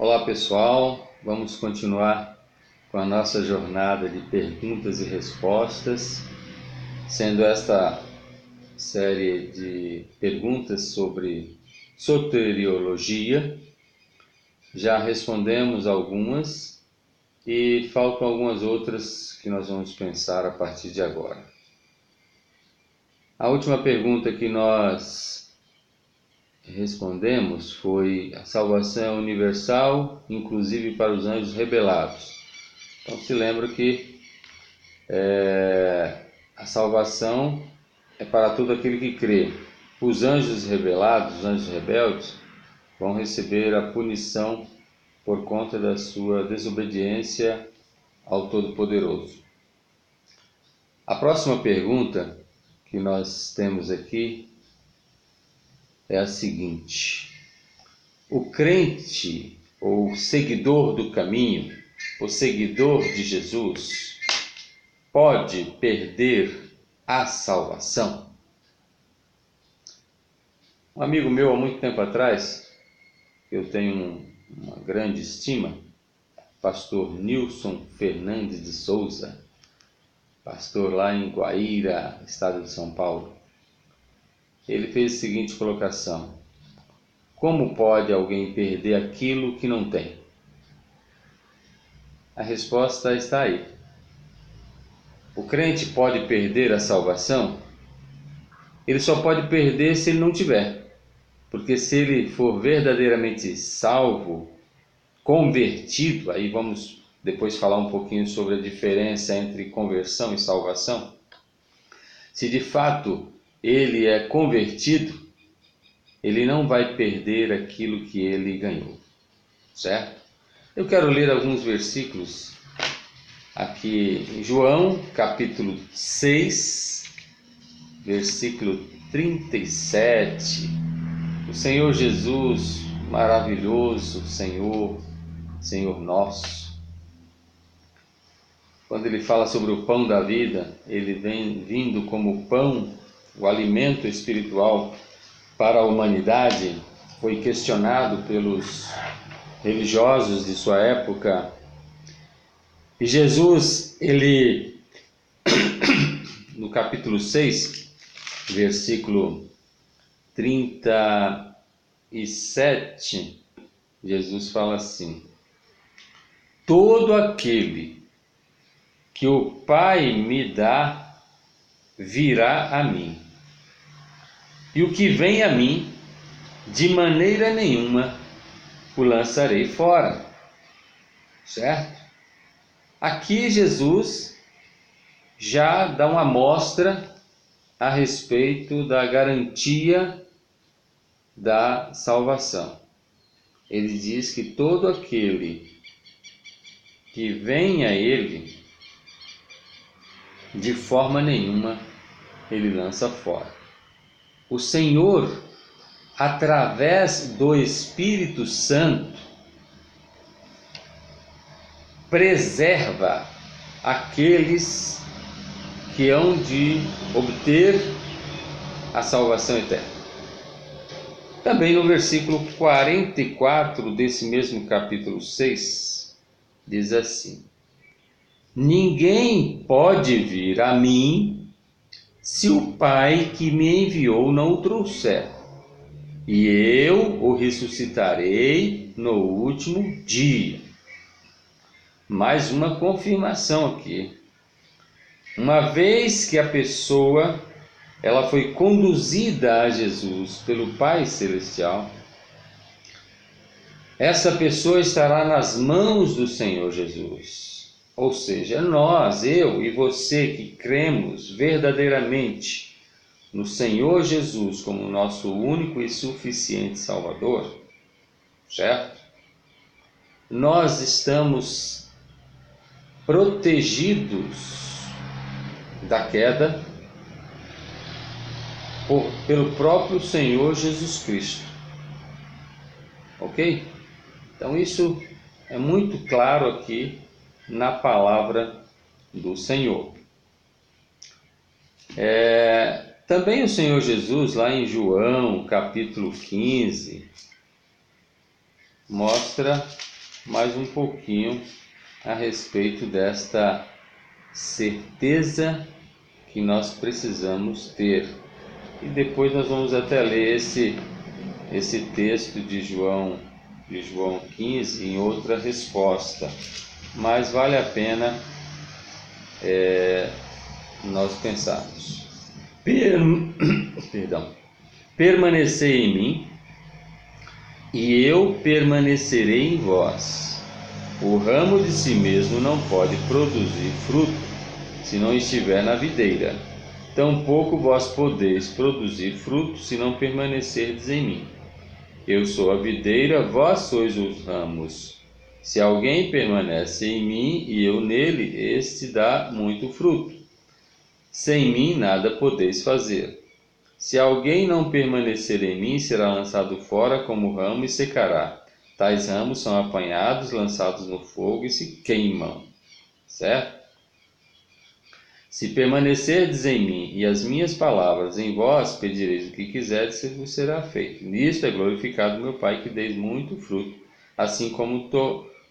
Olá pessoal, vamos continuar com a nossa jornada de perguntas e respostas, sendo esta série de perguntas sobre soteriologia. Já respondemos algumas e faltam algumas outras que nós vamos pensar a partir de agora. A última pergunta que nós respondemos foi: a salvação é universal, inclusive para os anjos rebelados. Então se lembra que a salvação é para todo aquele que crê. Os anjos rebelados, os anjos rebeldes, vão receber a punição por conta da sua desobediência ao Todo-Poderoso. A próxima pergunta que nós temos aqui é a seguinte: o crente ou seguidor do caminho, o seguidor de Jesus, pode perder a salvação? Um amigo meu, há muito tempo atrás, eu tenho uma grande estima, pastor Nilson Fernandes de Souza, pastor lá em Guaíra, estado de São Paulo. Ele fez a seguinte colocação: como pode alguém perder aquilo que não tem? A resposta está aí. O crente pode perder a salvação? Ele só pode perder se ele não tiver. Porque se ele for verdadeiramente salvo, convertido, aí vamos depois falar um pouquinho sobre a diferença entre conversão e salvação. Se de fato ele é convertido, ele não vai perder aquilo que ele ganhou, certo? Eu quero ler alguns versículos aqui em João, capítulo 6, versículo 37. O Senhor Jesus, maravilhoso Senhor, Senhor nosso, quando ele fala sobre o pão da vida, ele vem vindo como pão, o alimento espiritual para a humanidade. Foi questionado pelos religiosos de sua época. E Jesus, ele, no capítulo 6, versículo 37, Jesus fala assim: todo aquele que o Pai me dá virá a mim, e o que vem a mim, de maneira nenhuma o lançarei fora. Certo? Aqui Jesus já dá uma amostra a respeito da garantia da salvação. Ele diz que todo aquele que vem a Ele, de forma nenhuma ele lança fora. O Senhor, através do Espírito Santo, preserva aqueles que hão de obter a salvação eterna. Também no versículo 44 desse mesmo capítulo 6, diz assim: ninguém pode vir a mim se o Pai que me enviou não o trouxer, e eu o ressuscitarei no último dia. Mais uma confirmação aqui. Uma vez que a pessoa ela foi conduzida a Jesus pelo Pai Celestial, essa pessoa estará nas mãos do Senhor Jesus. Ou seja, nós, eu e você que cremos verdadeiramente no Senhor Jesus como nosso único e suficiente Salvador, certo? Nós estamos protegidos da queda pelo próprio Senhor Jesus Cristo. Ok? Então isso é muito claro aqui na palavra do Senhor. Também o Senhor Jesus, lá em João, capítulo 15, mostra mais um pouquinho a respeito desta certeza que nós precisamos ter. E depois nós vamos até ler esse texto de João 15 em outra resposta. Mas vale a pena nós pensarmos. Permanecei em mim e eu permanecerei em vós. O ramo de si mesmo não pode produzir fruto se não estiver na videira. Tampouco vós podeis produzir fruto se não permanecerdes em mim. Eu sou a videira, vós sois os ramos. Se alguém permanece em mim e eu nele, este dá muito fruto. Sem mim nada podeis fazer. Se alguém não permanecer em mim, será lançado fora como ramo e secará. Tais ramos são apanhados, lançados no fogo e se queimam. Certo? Se permanecerdes em mim e as minhas palavras em vós, pedireis o que quiserdes e vos será feito. Nisto é glorificado meu Pai, que deis muito fruto, assim como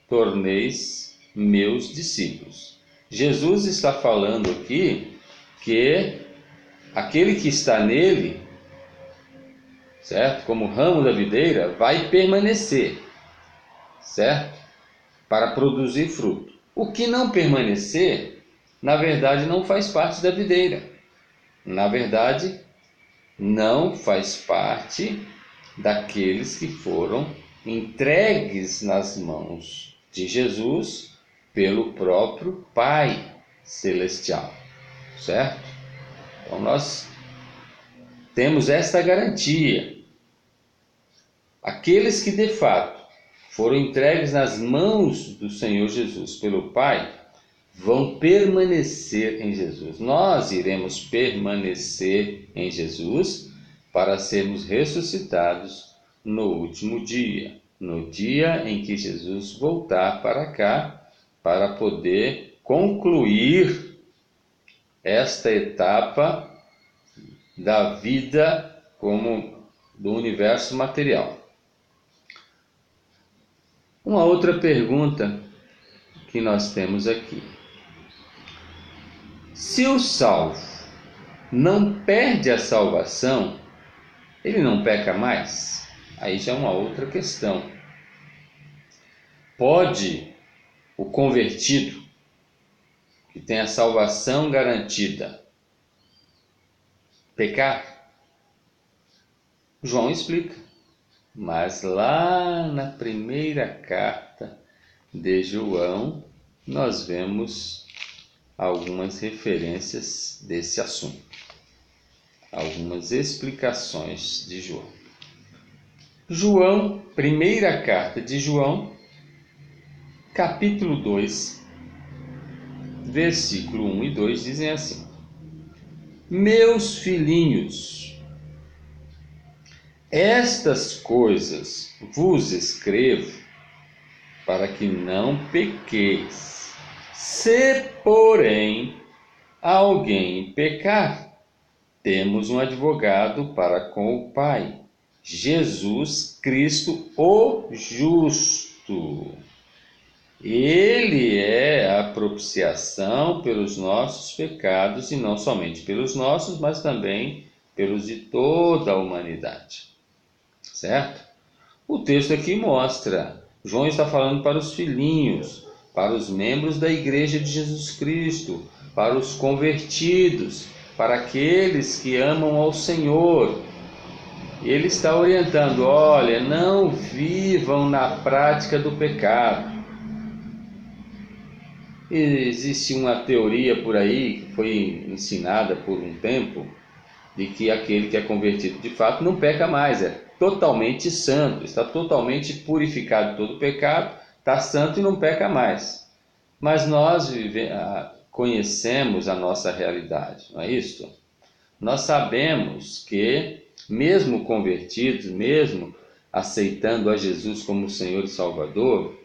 torneis meus discípulos. Jesus está falando aqui que aquele que está nele, certo? Como ramo da videira, vai permanecer, certo? Para produzir fruto. O que não permanecer, na verdade, não faz parte da videira. Na verdade, não faz parte daqueles que foram entregues nas mãos de Jesus pelo próprio Pai Celestial, certo? Então nós temos esta garantia. Aqueles que de fato foram entregues nas mãos do Senhor Jesus pelo Pai, vão permanecer em Jesus. Nós iremos permanecer em Jesus para sermos ressuscitados no último dia, no dia em que Jesus voltar para cá, para poder concluir esta etapa da vida como do universo material. Uma outra pergunta que nós temos aqui: se o salvo não perde a salvação, ele não peca mais? Aí já é uma outra questão. Pode o convertido, que tem a salvação garantida, pecar? João explica, mas lá na primeira carta de João nós vemos algumas referências desse assunto, algumas explicações de João. João, primeira carta de João, capítulo 2, versículo 1 e 2 dizem assim: Meus filhinhos, estas coisas vos escrevo para que não pequeis. Se, porém, alguém pecar, temos um advogado para com o Pai, Jesus Cristo o justo. Ele é a propiciação pelos nossos pecados, e não somente pelos nossos, mas também pelos de toda a humanidade. Certo? O texto aqui mostra, João está falando para os filhinhos, para os membros da Igreja de Jesus Cristo, para os convertidos, para aqueles que amam ao Senhor. Ele está orientando: olha, não vivam na prática do pecado. Existe uma teoria por aí, que foi ensinada por um tempo, de que aquele que é convertido de fato não peca mais, é totalmente santo, está totalmente purificado de todo pecado, está santo e não peca mais. Mas nós conhecemos a nossa realidade, não é isso? Nós sabemos que, mesmo convertidos, mesmo aceitando a Jesus como Senhor e Salvador,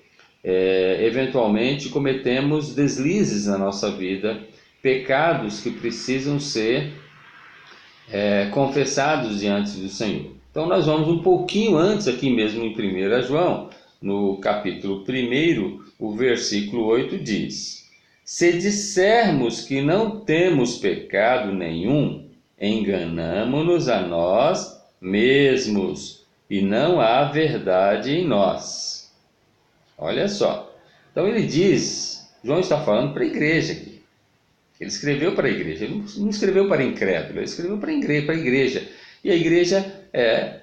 eventualmente cometemos deslizes na nossa vida, pecados que precisam ser confessados diante do Senhor. Então nós vamos um pouquinho antes, aqui mesmo em 1 João, no capítulo 1, o versículo 8 diz: Se dissermos que não temos pecado nenhum, enganamo-nos a nós mesmos, e não há verdade em nós. Olha só. Então ele diz, João está falando para a igreja aqui. Ele escreveu para a igreja, ele não escreveu para incrédulo, ele escreveu para a igreja. E a igreja é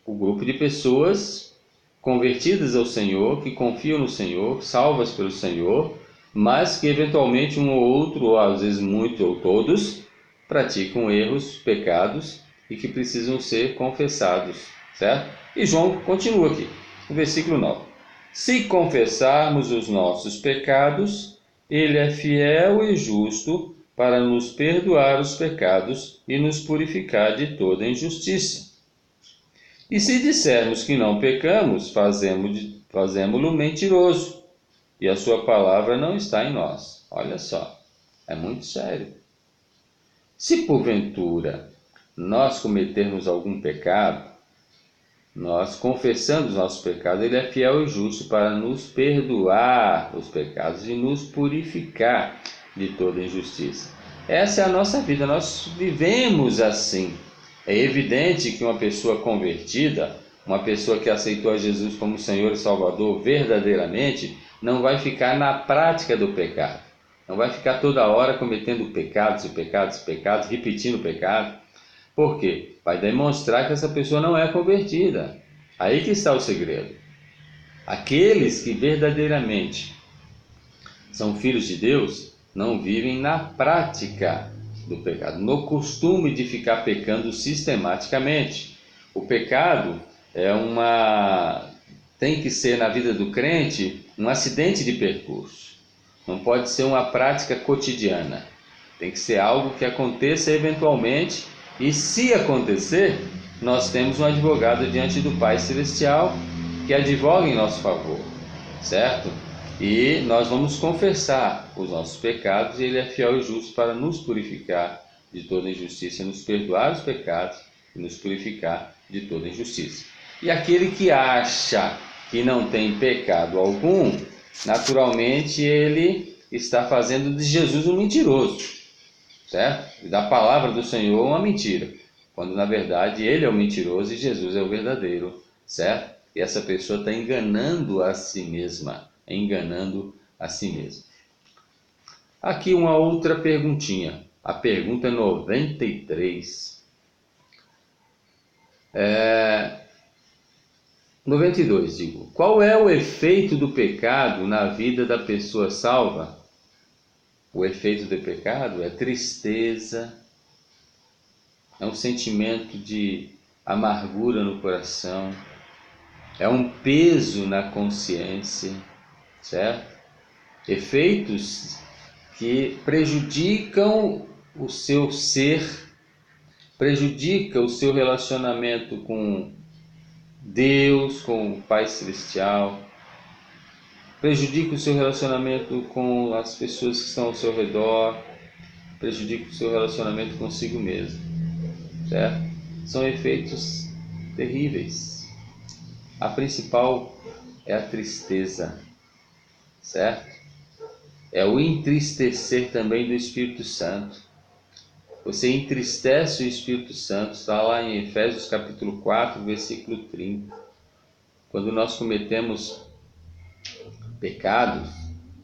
o grupo de pessoas convertidas ao Senhor, que confiam no Senhor, salvas pelo Senhor, mas que eventualmente um ou outro, ou às vezes muitos ou todos, praticam erros, pecados e que precisam ser confessados, certo? E João continua aqui, no versículo 9. Se confessarmos os nossos pecados, Ele é fiel e justo para nos perdoar os pecados e nos purificar de toda injustiça. E se dissermos que não pecamos, fazemo-lo mentiroso, e a sua palavra não está em nós. Olha só, é muito sério. Se porventura nós cometermos algum pecado, nós confessando os nossos pecados, Ele é fiel e justo para nos perdoar os pecados e nos purificar de toda injustiça. Essa é a nossa vida, nós vivemos assim. É evidente que uma pessoa convertida, uma pessoa que aceitou a Jesus como Senhor e Salvador verdadeiramente, não vai ficar na prática do pecado. Não vai ficar toda hora cometendo pecados e pecados e pecados, repetindo o pecado. Por quê? Vai demonstrar que essa pessoa não é convertida. Aí que está o segredo. Aqueles que verdadeiramente são filhos de Deus não vivem na prática do pecado, no costume de ficar pecando sistematicamente. O pecado tem que ser na vida do crente um acidente de percurso. Não pode ser uma prática cotidiana. Tem que ser algo que aconteça eventualmente, e se acontecer, nós temos um advogado diante do Pai Celestial que advoga em nosso favor, certo? E nós vamos confessar os nossos pecados, e Ele é fiel e justo para nos purificar de toda injustiça, nos perdoar os pecados e nos purificar de toda injustiça. E aquele que acha que não tem pecado algum, naturalmente ele está fazendo de Jesus um mentiroso, certo? E da palavra do Senhor uma mentira, quando na verdade Ele é o mentiroso e Jesus é o verdadeiro, certo? E essa pessoa está enganando a si mesma. Aqui uma outra perguntinha, a pergunta 93. 92, digo. Qual é o efeito do pecado na vida da pessoa salva? O efeito do pecado é tristeza, é um sentimento de amargura no coração, é um peso na consciência, certo? Efeitos que prejudicam o seu ser, prejudica o seu relacionamento com Deus, com o Pai Celestial, prejudica o seu relacionamento com as pessoas que estão ao seu redor, prejudica o seu relacionamento consigo mesmo, certo? São efeitos terríveis. A principal é a tristeza, certo? É o entristecer também do Espírito Santo. Você entristece o Espírito Santo, está lá em Efésios capítulo 4, versículo 30. Quando nós cometemos pecados,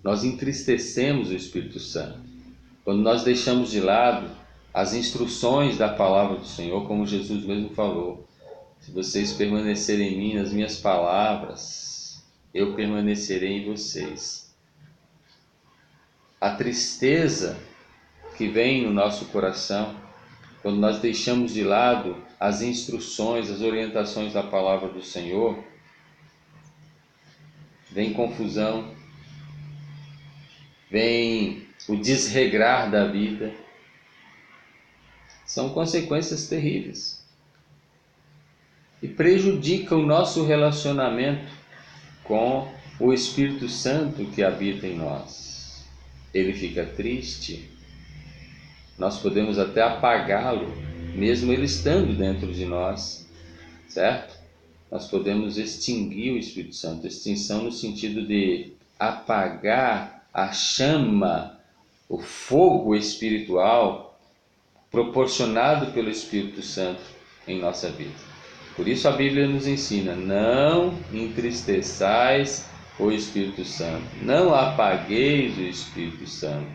nós entristecemos o Espírito Santo. Quando nós deixamos de lado as instruções da palavra do Senhor, como Jesus mesmo falou: se vocês permanecerem em mim, nas minhas palavras, eu permanecerei em vocês. A tristeza que vem no nosso coração, quando nós deixamos de lado as instruções, as orientações da palavra do Senhor, vem confusão, vem o desregrar da vida. São consequências terríveis e prejudicam o nosso relacionamento com o Espírito Santo que habita em nós. Ele fica triste, nós podemos até apagá-lo, mesmo ele estando dentro de nós, certo? nós podemos extinguir o Espírito Santo. Extinção no sentido de apagar a chama, o fogo espiritual proporcionado pelo Espírito Santo em nossa vida. Por isso a Bíblia nos ensina: não entristeçais o Espírito Santo, não apagueis o Espírito Santo,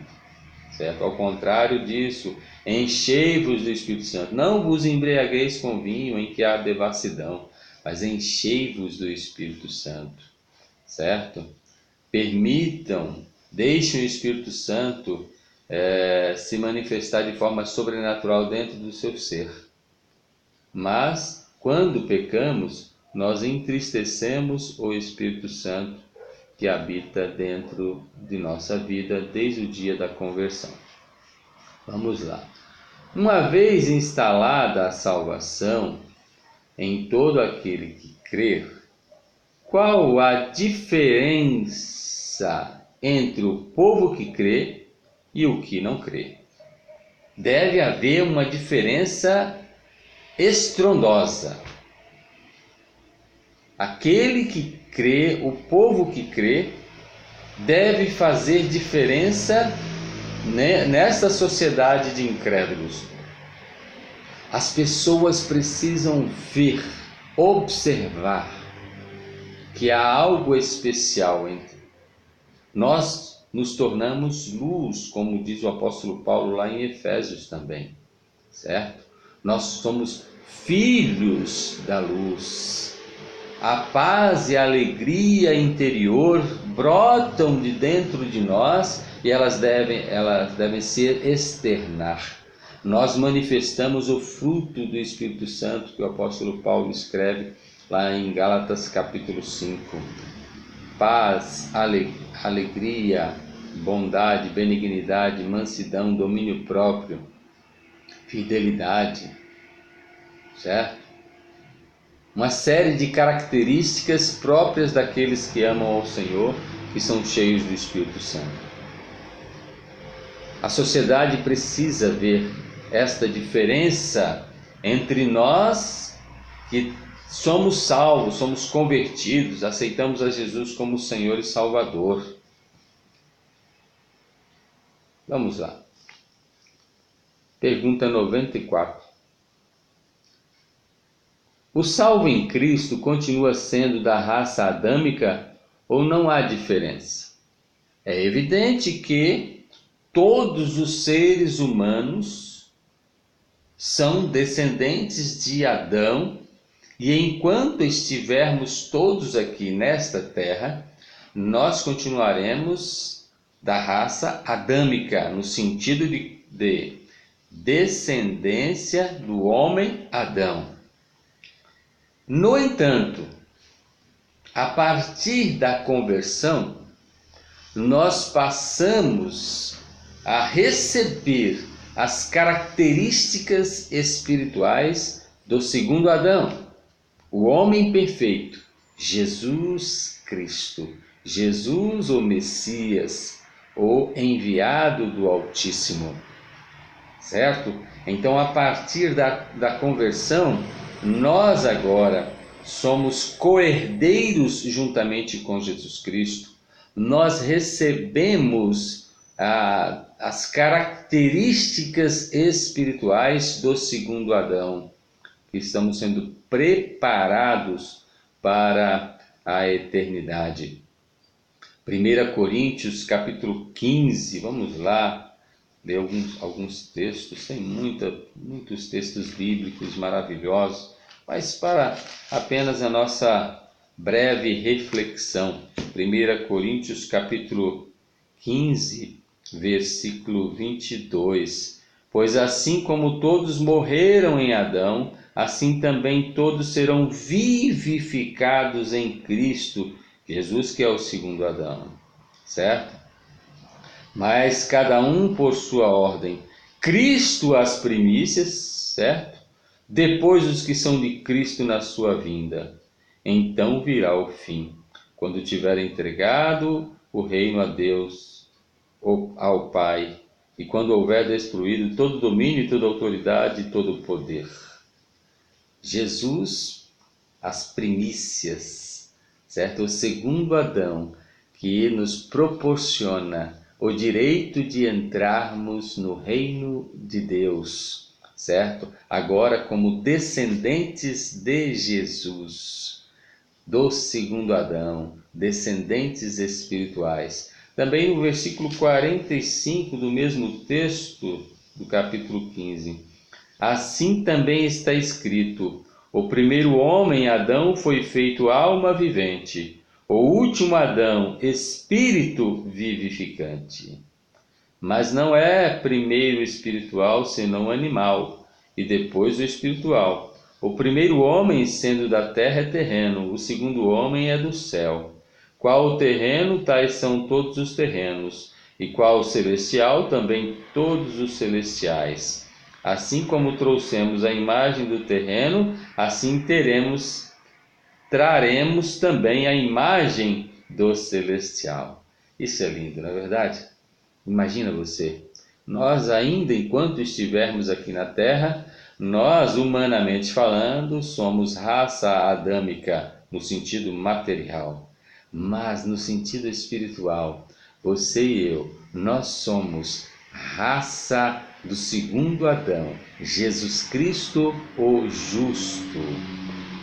certo? Ao contrário disso, enchei-vos do Espírito Santo. Não vos embriagueis com vinho em que há devassidão, mas enchei-vos do Espírito Santo, certo? Permitam, deixem o Espírito Santo se manifestar de forma sobrenatural dentro do seu ser. Mas, quando pecamos, nós entristecemos o Espírito Santo que habita dentro de nossa vida desde o dia da conversão. Vamos lá. Uma vez instalada a salvação em todo aquele que crer, qual a diferença entre o povo que crê e o que não crê? Deve haver uma diferença estrondosa. Aquele que crê, o povo que crê, deve fazer diferença nessa sociedade de incrédulos. As pessoas precisam ver, observar que há algo especial entre nós. Nos tornamos luz, como diz o apóstolo Paulo lá em Efésios também, certo? Nós somos filhos da luz. A paz e a alegria interior brotam de dentro de nós e elas devem ser externar. Nós manifestamos o fruto do Espírito Santo que o apóstolo Paulo escreve lá em Gálatas capítulo 5. Paz, alegria, bondade, benignidade, mansidão, domínio próprio, fidelidade, certo? Uma série de características próprias daqueles que amam ao Senhor, que são cheios do Espírito Santo. A sociedade precisa ver esta diferença entre nós que somos salvos, somos convertidos, aceitamos a Jesus como Senhor e Salvador. Vamos lá. Pergunta 94. O salvo em Cristo continua sendo da raça adâmica ou não há diferença? É evidente que todos os seres humanos são descendentes de Adão, e enquanto estivermos todos aqui nesta terra, nós continuaremos da raça adâmica, no sentido de descendência do homem Adão. No entanto, a partir da conversão, nós passamos a receber as características espirituais do segundo Adão, o homem perfeito, Jesus Cristo, Jesus o Messias, o enviado do Altíssimo, certo? Então, a partir da conversão, nós agora somos co-herdeiros juntamente com Jesus Cristo. Nós recebemos as características espirituais do segundo Adão. Estamos sendo preparados para a eternidade. 1 Coríntios capítulo 15, vamos lá. Ler alguns textos, tem muitos textos bíblicos maravilhosos, mas para apenas a nossa breve reflexão. 1 Coríntios capítulo 15, versículo 22. Pois assim como todos morreram em Adão, assim também todos serão vivificados em Cristo Jesus, que é o segundo Adão, certo? Mas cada um por sua ordem. Cristo as primícias, certo? Depois os que são de Cristo na sua vinda. Então virá o fim, quando tiver entregado o reino a Deus, ao Pai, e quando houver destruído todo domínio, toda autoridade e todo poder. Jesus as primícias, certo? O segundo Adão, que nos proporciona o direito de entrarmos no reino de Deus, certo? Agora como descendentes de Jesus, do segundo Adão, descendentes espirituais. Também no versículo 45 do mesmo texto do capítulo 15. Assim também está escrito: o primeiro homem, Adão, foi feito alma vivente, o último Adão, espírito vivificante. Mas não é primeiro o espiritual, senão o animal, e depois o espiritual. O primeiro homem, sendo da terra, é terreno, o segundo homem é do céu. Qual o terreno, tais são todos os terrenos, e qual o celestial, também todos os celestiais. Assim como trouxemos a imagem do terreno, assim traremos também a imagem do celestial. Isso é lindo, não é verdade? Imagina você, nós ainda enquanto estivermos aqui na Terra, nós humanamente falando, somos raça adâmica no sentido material, mas no sentido espiritual, você e eu, nós somos raça do segundo Adão, Jesus Cristo o justo.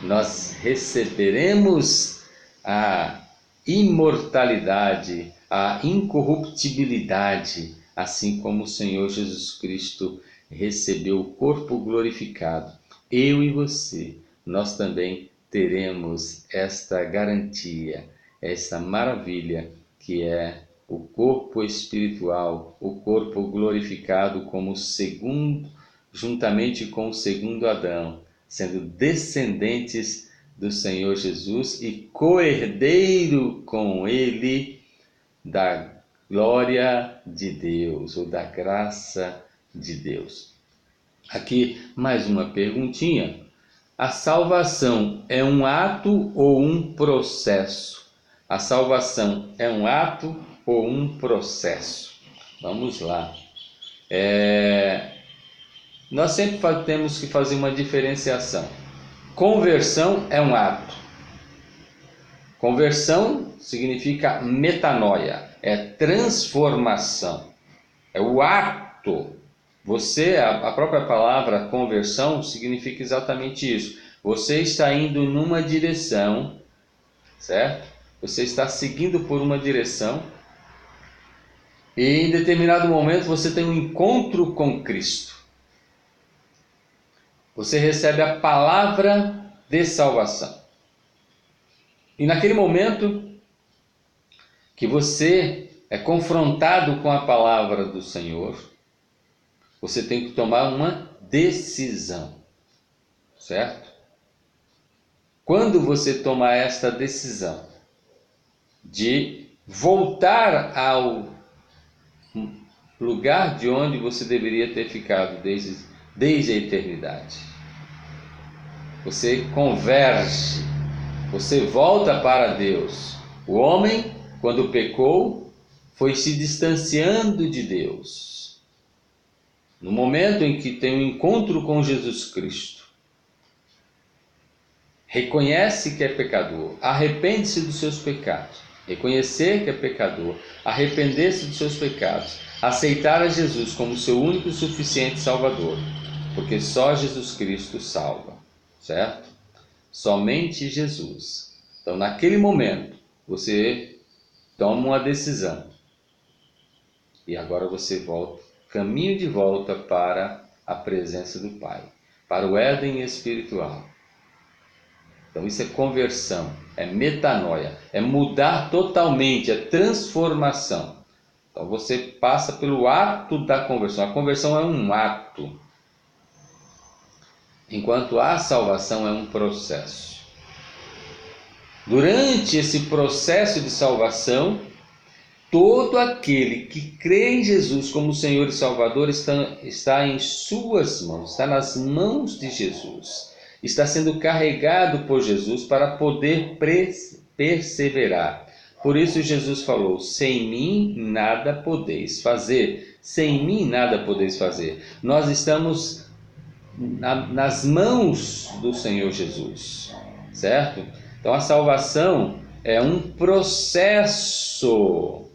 Nós receberemos a imortalidade, a incorruptibilidade, assim como o Senhor Jesus Cristo recebeu o corpo glorificado. Eu e você, nós também teremos esta garantia, esta maravilha que é o corpo espiritual, o corpo glorificado como segundo, juntamente com o segundo Adão, sendo descendentes do Senhor Jesus e co-herdeiro com ele da glória de Deus ou da graça de Deus. Aqui mais uma perguntinha. A salvação é um ato ou um processo? A salvação é um ato ou um processo? Vamos lá. Nós sempre temos que fazer uma diferenciação. Conversão é um ato. Conversão significa metanoia, é transformação, é o ato. A própria palavra conversão significa exatamente isso. Você está indo numa direção, certo? Você está seguindo por uma direção e em determinado momento você tem um encontro com Cristo. Você recebe a palavra de salvação. E naquele momento que você é confrontado com a palavra do Senhor, você tem que tomar uma decisão, certo? Quando você tomar esta decisão de voltar ao lugar de onde você deveria ter ficado desde a eternidade, você converge, você volta para Deus. O homem, quando pecou, foi se distanciando de Deus. No momento em que tem um encontro com Jesus Cristo, reconhece que é pecador, arrepende-se dos seus pecados, reconhecer que é pecador, arrepender-se dos seus pecados, aceitar a Jesus como seu único e suficiente Salvador, porque só Jesus Cristo salva, certo? Somente Jesus. Então, naquele momento, você toma uma decisão e agora você volta, caminho de volta para a presença do Pai, para o Éden espiritual. Então isso é conversão, é metanoia, é mudar totalmente, é transformação. Então você passa pelo ato da conversão. A conversão é um ato, enquanto a salvação é um processo. Durante esse processo de salvação, todo aquele que crê em Jesus como Senhor e Salvador está em suas mãos, está nas mãos de Jesus. Está sendo carregado por Jesus para poder perseverar. Por isso Jesus falou: sem mim nada podeis fazer. Sem mim nada podeis fazer. Nós estamos nas mãos do Senhor Jesus. certo? Então a salvação é um processo.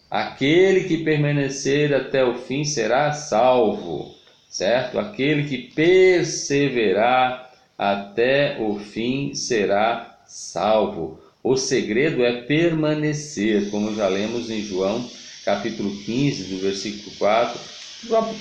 Aquele que permanecer até o fim será salvo, certo? Aquele que perseverar até o fim será salvo. O segredo é permanecer, como já lemos em João, capítulo 15, do versículo 4.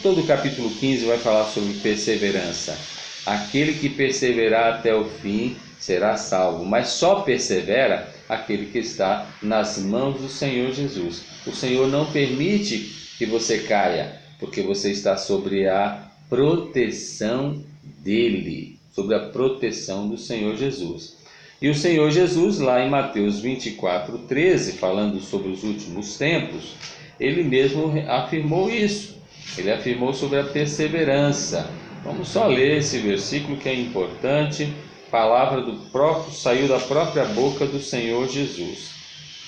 Todo o capítulo 15 vai falar sobre perseverança. Aquele que perseverar até o fim será salvo, mas só persevera aquele que está nas mãos do Senhor Jesus. O Senhor não permite que você caia, porque você está sobre a proteção dele, sobre a proteção do Senhor Jesus. E o Senhor Jesus, lá em Mateus 24:13, falando sobre os últimos tempos, ele mesmo afirmou isso. Ele afirmou sobre a perseverança. Vamos só ler esse versículo que é importante. Palavra do próprio, saiu da própria boca do Senhor Jesus.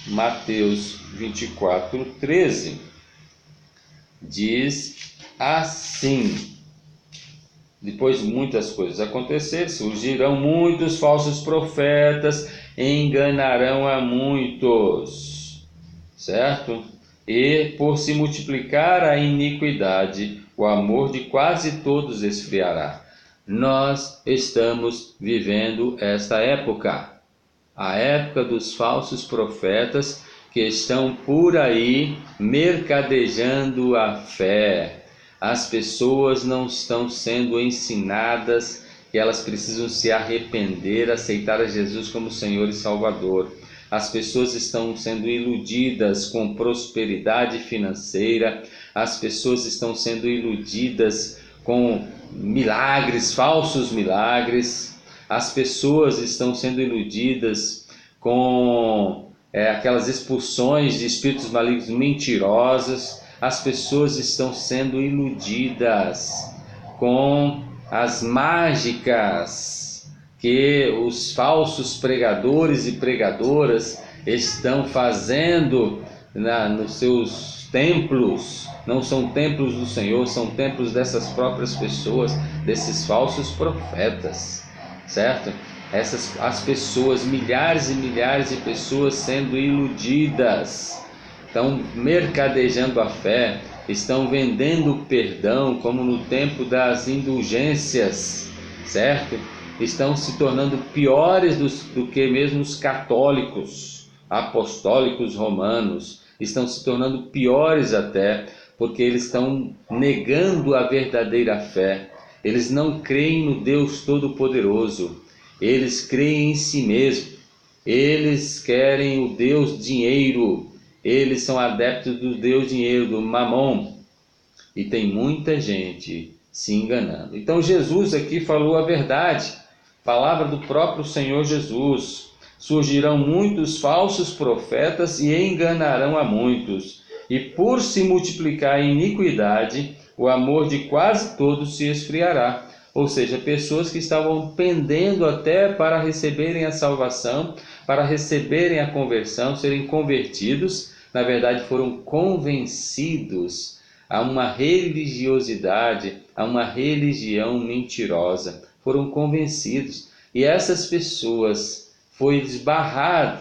Mateus 24:13 diz assim: depois de muitas coisas acontecerem, surgirão muitos falsos profetas, enganarão a muitos, certo? E por se multiplicar a iniquidade, o amor de quase todos esfriará. Nós estamos vivendo esta época, a época dos falsos profetas que estão por aí mercadejando a fé. As pessoas não estão sendo ensinadas que elas precisam se arrepender, aceitar a Jesus como Senhor e Salvador. As pessoas estão sendo iludidas com prosperidade financeira, as pessoas estão sendo iludidas com milagres, falsos milagres, as pessoas estão sendo iludidas com aquelas expulsões de espíritos malignos mentirosas, as pessoas estão sendo iludidas com as mágicas que os falsos pregadores e pregadoras estão fazendo nos seus templos. Não são templos do Senhor, são templos dessas próprias pessoas, desses falsos profetas, certo? As pessoas, milhares e milhares de pessoas sendo iludidas, estão mercadejando a fé, estão vendendo perdão, como no tempo das indulgências, certo? Estão se tornando piores do que mesmo os católicos, apostólicos romanos, estão se tornando piores até, porque eles estão negando a verdadeira fé. Eles não creem no Deus Todo-Poderoso, eles creem em si mesmo, eles querem o Deus dinheiro, eles são adeptos do Deus dinheiro, do Mamon, e tem muita gente se enganando. Então Jesus aqui falou a verdade, palavra do próprio Senhor Jesus: surgirão muitos falsos profetas e enganarão a muitos, e por se multiplicar a iniquidade, o amor de quase todos se esfriará. Ou seja, pessoas que estavam pendendo até para receberem a salvação, para receberem a conversão, serem convertidos, na verdade foram convencidos a uma religiosidade, a uma religião mentirosa. Foram convencidos, e essas pessoas foi desbarrado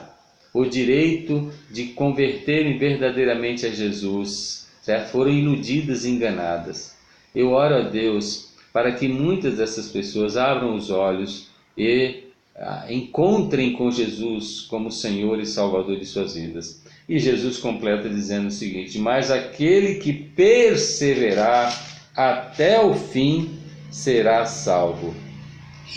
o direito de converterem verdadeiramente a Jesus, certo? Foram iludidas e enganadas. Eu oro a Deus para que muitas dessas pessoas abram os olhos e encontrem com Jesus como Senhor e Salvador de suas vidas. E Jesus completa dizendo o seguinte: mas aquele que perseverar até o fim será salvo.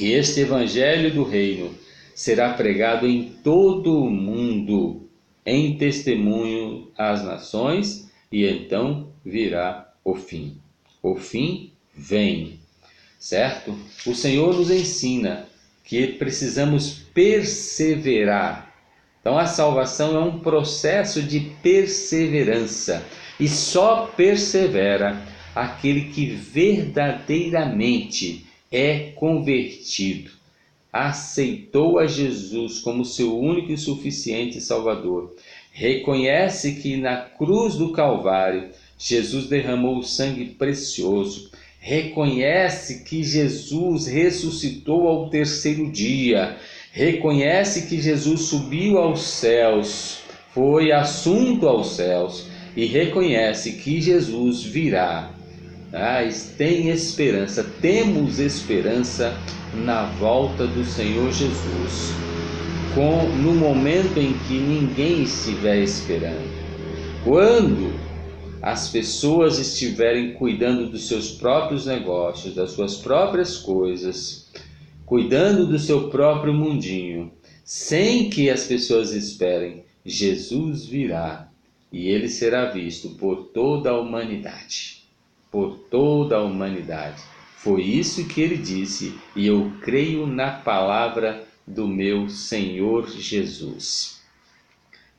E este evangelho do reino será pregado em todo o mundo, em testemunho às nações, e então virá o fim. O fim vem, certo? O Senhor nos ensina que precisamos perseverar. Então a salvação é um processo de perseverança, e só persevera aquele que verdadeiramente é convertido, aceitou a Jesus como seu único e suficiente Salvador, reconhece que na cruz do Calvário Jesus derramou o sangue precioso, reconhece que Jesus ressuscitou ao terceiro dia, reconhece que Jesus subiu aos céus, foi assunto aos céus, e reconhece que Jesus virá. Tem esperança, temos esperança na volta do Senhor Jesus, no momento em que ninguém estiver esperando. Quando as pessoas estiverem cuidando dos seus próprios negócios, das suas próprias coisas, cuidando do seu próprio mundinho, sem que as pessoas esperem, Jesus virá e ele será visto por toda a humanidade. Por toda a humanidade. Foi isso que ele disse, e eu creio na palavra do meu Senhor Jesus.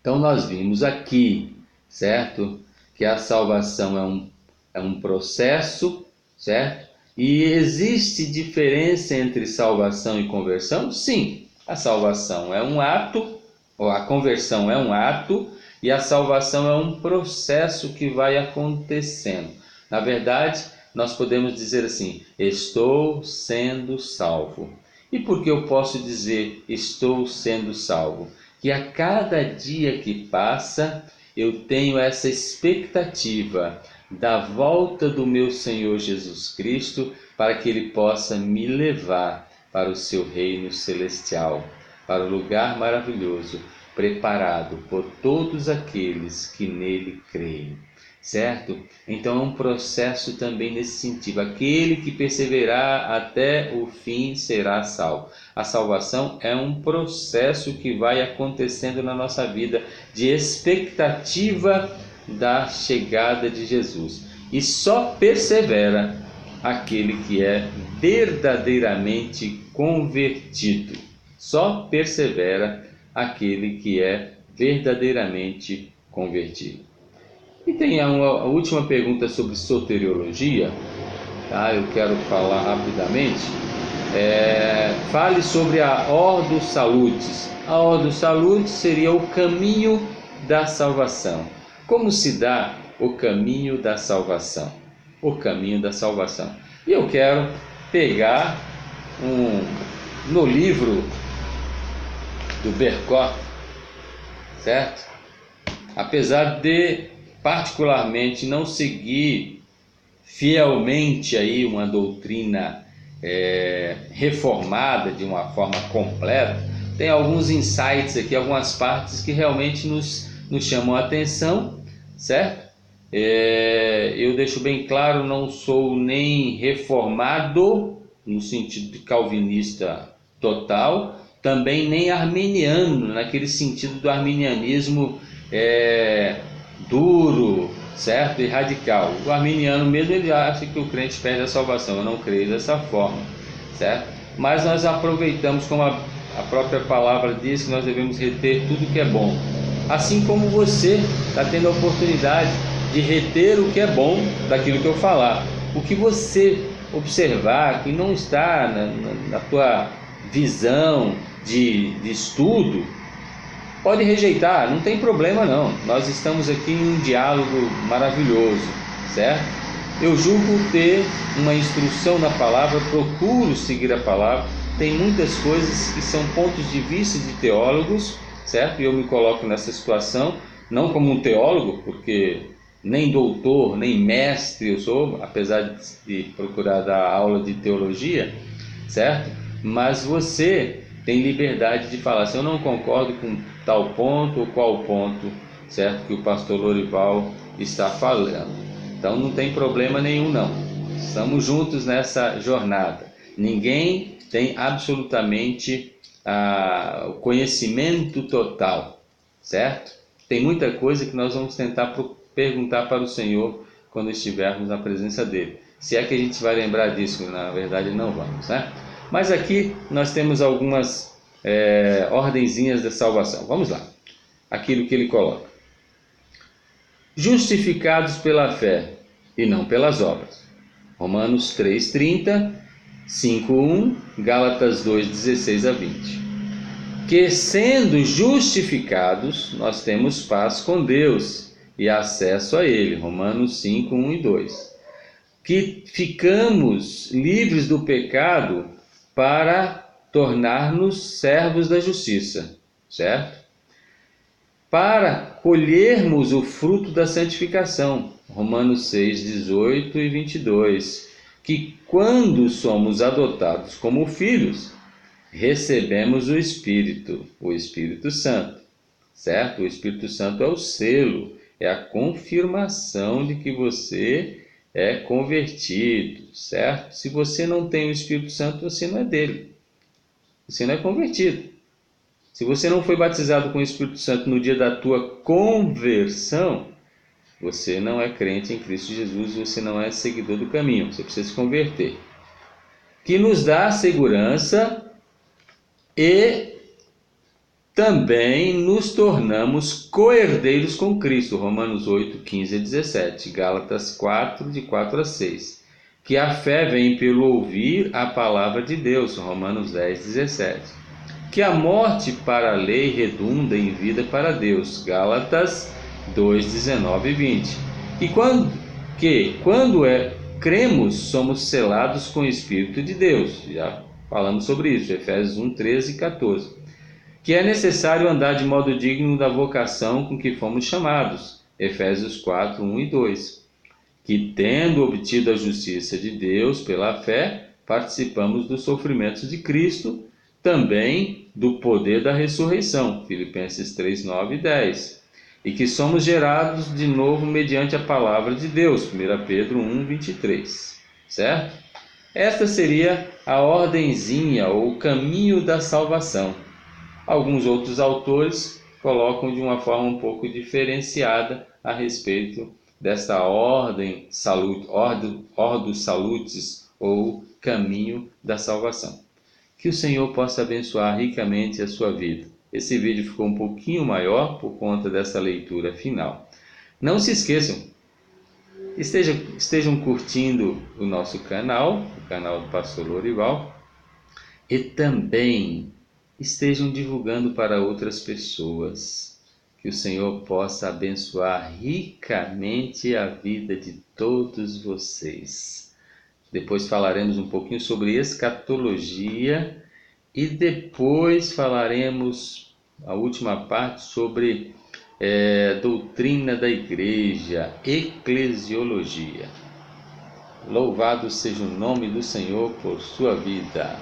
Então nós vimos aqui, certo? Que a salvação é um processo, certo? E existe diferença entre salvação e conversão? Sim, a salvação é um ato, ou a conversão é um ato, e a salvação é um processo que vai acontecendo. Na verdade, nós podemos dizer assim: estou sendo salvo. E por que eu posso dizer estou sendo salvo? Que a cada dia que passa, eu tenho essa expectativa da volta do meu Senhor Jesus Cristo, para que Ele possa me levar para o seu reino celestial, para o lugar maravilhoso, preparado por todos aqueles que nele creem. Certo? Então é um processo também nesse sentido. Aquele que perseverar até o fim será salvo. A salvação é um processo que vai acontecendo na nossa vida de expectativa da chegada de Jesus. E só persevera aquele que é verdadeiramente convertido. Só persevera aquele que é verdadeiramente convertido. E tem a última pergunta sobre soteriologia, tá? Eu quero falar rapidamente. Fale sobre a Ordo Salutis. A Ordo Salutis seria o caminho da salvação. Como se dá o caminho da salvação? O caminho da salvação. E eu quero pegar no livro do Bercot, certo? Apesar de particularmente não seguir fielmente aí uma doutrina reformada de uma forma completa, tem alguns insights aqui, algumas partes que realmente nos chamam a atenção, certo? Eu deixo bem claro, não sou nem reformado no sentido de calvinista total, também nem arminiano, naquele sentido do arminianismo duro, certo? E radical. O arminiano mesmo, ele acha que o crente perde a salvação. Eu não creio dessa forma, certo? Mas nós aproveitamos, como a própria palavra diz, que nós devemos reter tudo que é bom. Assim como você está tendo a oportunidade de reter o que é bom daquilo que eu falar. O que você observar que não está na tua visão de estudo, pode rejeitar, não tem problema não. Nós estamos aqui em um diálogo maravilhoso, certo? Eu julgo ter uma instrução na palavra, procuro seguir a palavra. Tem muitas coisas que são pontos de vista de teólogos, certo? E eu me coloco nessa situação, não como um teólogo, porque nem doutor, nem mestre eu sou, apesar de procurar dar aula de teologia, certo? Mas você tem liberdade de falar, se eu não concordo com tal ponto ou qual ponto, certo? Que o pastor Lorival está falando. Então não tem problema nenhum não. Estamos juntos nessa jornada. Ninguém tem absolutamente o conhecimento total, certo? Tem muita coisa que nós vamos tentar perguntar para o Senhor quando estivermos na presença dele. Se é que a gente vai lembrar disso, na verdade não vamos, né? Mas aqui nós temos algumas ordenzinhas da salvação. Vamos lá. Aquilo que ele coloca. Justificados pela fé e não pelas obras. Romanos 3:30, 5:1, Gálatas 2:16 a 20. Que sendo justificados, nós temos paz com Deus e acesso a Ele. Romanos 5:1 e 2. Que ficamos livres do pecado para tornar-nos servos da justiça, certo? Para colhermos o fruto da santificação, Romanos 6, 18 e 22, que quando somos adotados como filhos, recebemos o Espírito Santo, certo? O Espírito Santo é o selo, é a confirmação de que você é convertido, certo? Se você não tem o Espírito Santo, você não é dele, você não é convertido. Se você não foi batizado com o Espírito Santo no dia da tua conversão, você não é crente em Cristo Jesus, você não é seguidor do caminho, você precisa se converter. Que nos dá segurança e também nos tornamos co-herdeiros com Cristo, Romanos 8, 15 a 17, Gálatas 4, de 4 a 6. Que a fé vem pelo ouvir a palavra de Deus, Romanos 10, 17. Que a morte para a lei redunda em vida para Deus, Gálatas 2, 19 e 20. E quando cremos, somos selados com o Espírito de Deus, já falamos sobre isso, Efésios 1, 13 e 14. Que é necessário andar de modo digno da vocação com que fomos chamados, Efésios 4, 1 e 2. Que, tendo obtido a justiça de Deus pela fé, participamos dos sofrimentos de Cristo, também do poder da ressurreição, Filipenses 3, 9 e 10. E que somos gerados de novo mediante a palavra de Deus, 1 Pedro 1, 23. Certo? Esta seria a ordenzinha ou o caminho da salvação. Alguns outros autores colocam de uma forma um pouco diferenciada a respeito desta ordem, ordus salutis, ou caminho da salvação. Que o Senhor possa abençoar ricamente a sua vida. Esse vídeo ficou um pouquinho maior por conta dessa leitura final. Não se esqueçam, estejam curtindo o nosso canal, o canal do Pastor Lorival, e também estejam divulgando para outras pessoas. Que o Senhor possa abençoar ricamente a vida de todos vocês. Depois falaremos um pouquinho sobre escatologia e depois falaremos a última parte sobre doutrina da igreja, eclesiologia. Louvado seja o nome do Senhor por sua vida.